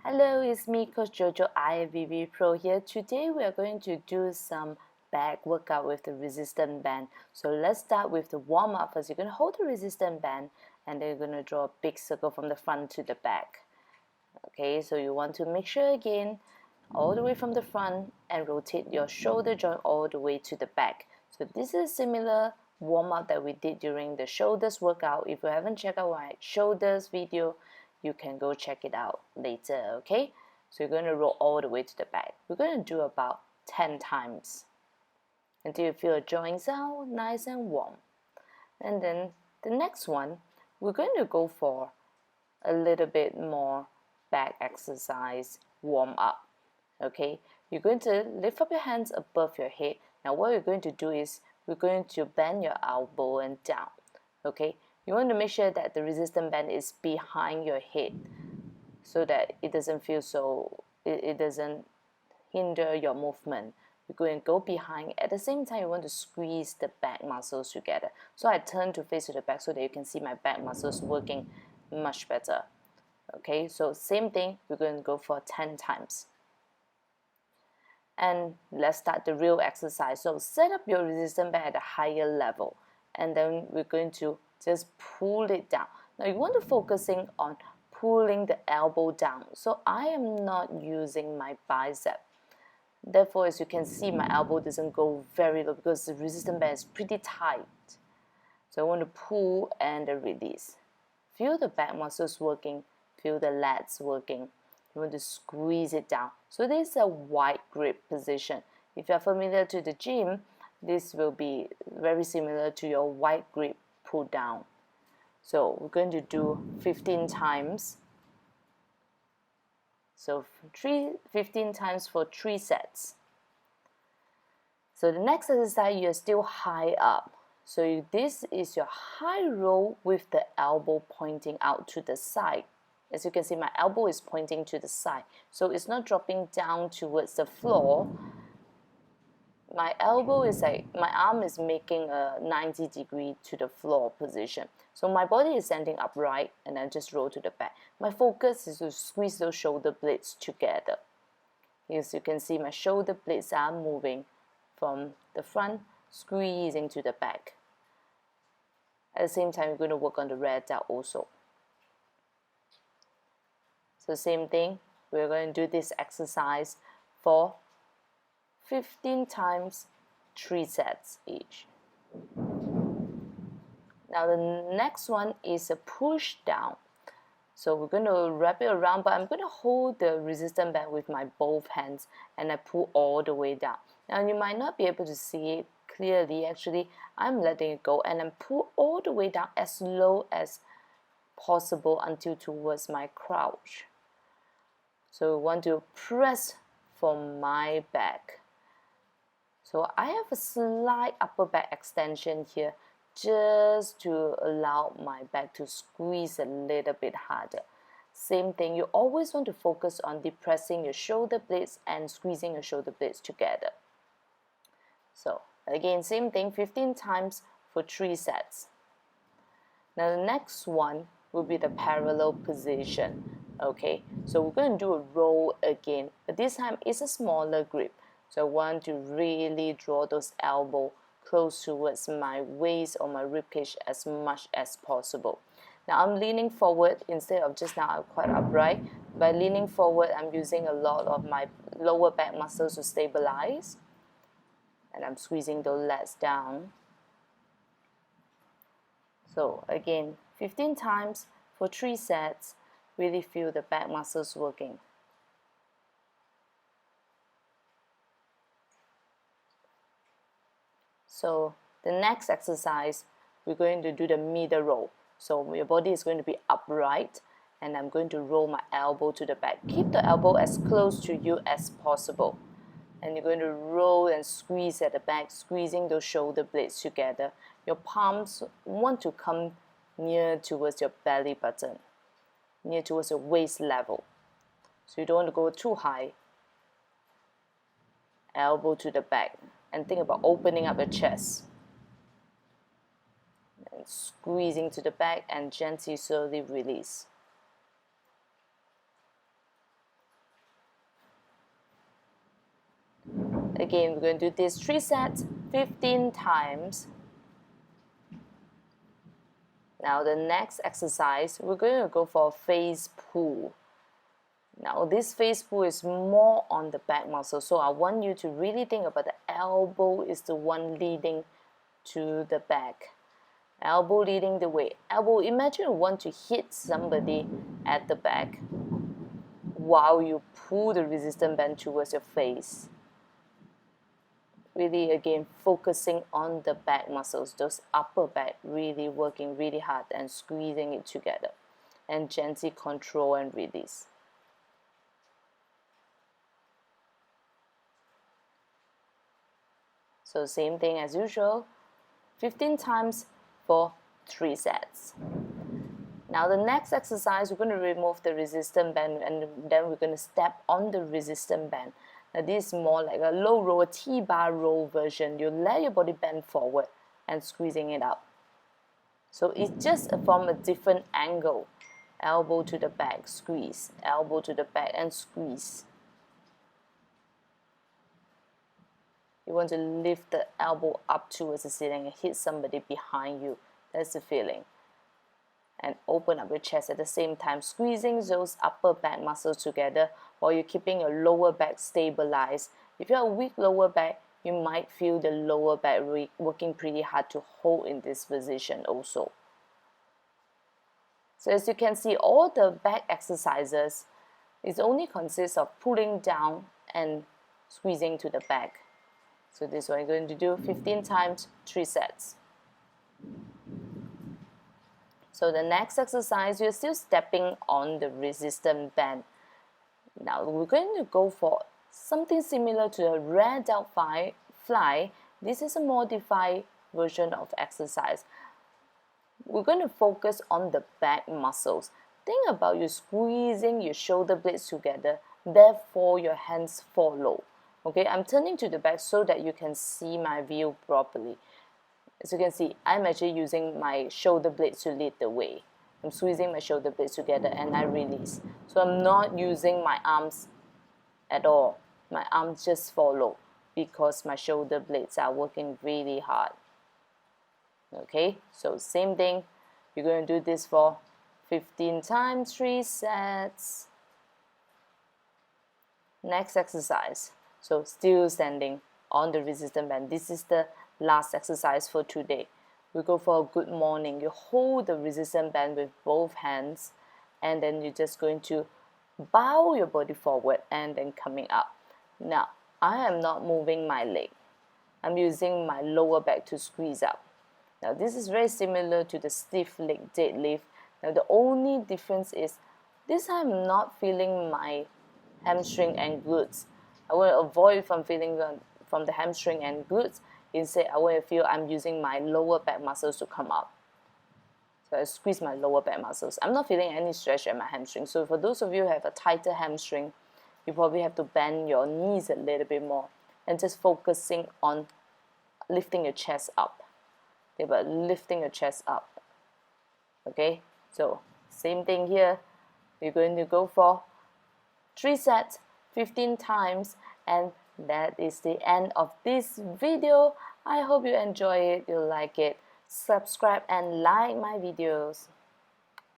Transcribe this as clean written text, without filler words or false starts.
Hello, it's me, Coach Jojo, IFBB Pro here. Today we are going to do some back workout with the resistance band. So let's start with the warm-up first. You're going to hold the resistance band and then you're going to draw a big circle from the front to the back. Okay, so you want to make sure again, all the way from the front and rotate your shoulder joint all the way to the back. So this is a similar warm-up that we did during the shoulders workout. If you haven't checked out my shoulders video, you can go check it out later, okay? So you're going to roll all the way to the back. We're going to do about 10 times until you feel the joints are nice and warm. And then the next one, we're going to go for a little bit more back exercise warm up, okay? You're going to lift up your hands above your head. Now what we're going to do is we're going to bend your elbow and down, okay? You want to make sure that the resistance band is behind your head so that it doesn't feel so, it doesn't hinder your movement. You're going to go behind. At the same time, you want to squeeze the back muscles together. So I turn to face to the back so that you can see my back muscles working much better. Okay, so same thing, we're going to go for 10 times. And let's start the real exercise. So set up your resistance band at a higher level. And then we're going to just pull it down. Now you want to focusing on pulling the elbow down. So I am not using my bicep. Therefore, as you can see, my elbow doesn't go very low because the resistance band is pretty tight. So I want to pull and release. Feel the back muscles working. Feel the lats working. You want to squeeze it down. So this is a wide grip position. If you're familiar to the gym, this will be very similar to your wide grip pull down. So we're going to do 15 times. So 15 times for 3 sets. So the next exercise, you're still high up. So this is your high roll with the elbow pointing out to the side. As you can see, my elbow is pointing to the side. So it's not dropping down towards the floor. My elbow is my arm is making a 90-degree to the floor position. So my body is standing upright and then just roll to the back. My focus is to squeeze those shoulder blades together. As you can see, my shoulder blades are moving from the front, squeezing to the back. At the same time, we're going to work on the rear delt also. So same thing, we're going to do this exercise for 15 times, 3 sets each. Now the next one is a push down. So we're going to wrap it around, but I'm going to hold the resistance band with my both hands and I pull all the way down. Now you might not be able to see it clearly. Actually, I'm letting it go and then pull all the way down as low as possible until towards my crouch. So we want to press for my back. So I have a slight upper back extension here just to allow my back to squeeze a little bit harder. Same thing, you always want to focus on depressing your shoulder blades and squeezing your shoulder blades together. So again, same thing, 15 times for 3 sets. Now the next one will be the parallel position. Okay, so we're going to do a roll again, but this time it's a smaller grip. So I want to really draw those elbows close towards my waist or my ribcage as much as possible. Now I'm leaning forward instead of just now I'm quite upright. By leaning forward, I'm using a lot of my lower back muscles to stabilize. And I'm squeezing those lats down. So again, 15 times for 3 sets. Really feel the back muscles working. So the next exercise, we're going to do the middle roll. So your body is going to be upright and I'm going to roll my elbow to the back. Keep the elbow as close to you as possible. And you're going to roll and squeeze at the back, squeezing those shoulder blades together. Your palms want to come near towards your belly button, near towards your waist level. So you don't want to go too high. Elbow to the back. And think about opening up your chest. And squeezing to the back and gently, slowly release. Again, we're going to do this 3 sets, 15 times. Now the next exercise, we're going to go for a face pull. Now this face pull is more on the back muscle, so I want you to really think about the elbow is the one leading to the back. Elbow leading the way. Elbow, imagine you want to hit somebody at the back while you pull the resistance band towards your face. Really, again, focusing on the back muscles, those upper back, really working really hard and squeezing it together. And gently control and release. So same thing as usual, 15 times for 3 sets. Now the next exercise, we're going to remove the resistance band and then we're going to step on the resistance band. Now this is more like a low row, a T-bar row version. You let your body bend forward and squeezing it up. So it's just from a different angle. Elbow to the back, squeeze. Elbow to the back and squeeze. You want to lift the elbow up towards the ceiling and hit somebody behind you. That's the feeling. And open up your chest at the same time, squeezing those upper back muscles together while you're keeping your lower back stabilized. If you have a weak lower back, you might feel the lower back working pretty hard to hold in this position also. So as you can see, all the back exercises is only consists of pulling down and squeezing to the back. So this is what I'm going to do 15 times, 3 sets. So the next exercise, you're still stepping on the resistance band. Now we're going to go for something similar to a rear delt fly. This is a modified version of exercise. We're going to focus on the back muscles. Think about you squeezing your shoulder blades together, therefore your hands follow. Okay, I'm turning to the back so that you can see my view properly. As you can see, I'm actually using my shoulder blades to lead the way. I'm squeezing my shoulder blades together and I release. So I'm not using my arms at all. My arms just follow because my shoulder blades are working really hard. Okay, so same thing. You're going to do this for 15 times, 3 sets. Next exercise. So still standing on the resistance band. This is the last exercise for today. We go for a good morning. You hold the resistance band with both hands and then you're just going to bow your body forward and then coming up. Now, I am not moving my leg. I'm using my lower back to squeeze up. Now, this is very similar to the stiff leg deadlift. Now, the only difference is this time I'm not feeling my hamstring and glutes. I want to avoid from feeling from the hamstring and glutes. Instead, I want to feel I'm using my lower back muscles to come up. So I squeeze my lower back muscles. I'm not feeling any stretch at my hamstring. So for those of you who have a tighter hamstring, you probably have to bend your knees a little bit more and just focusing on lifting your chest up. Okay, but lifting your chest up. Okay, so same thing here. We're going to go for 3 sets, 15 times, and that is the end of this video. I hope you enjoy it, you like it. Subscribe and like my videos.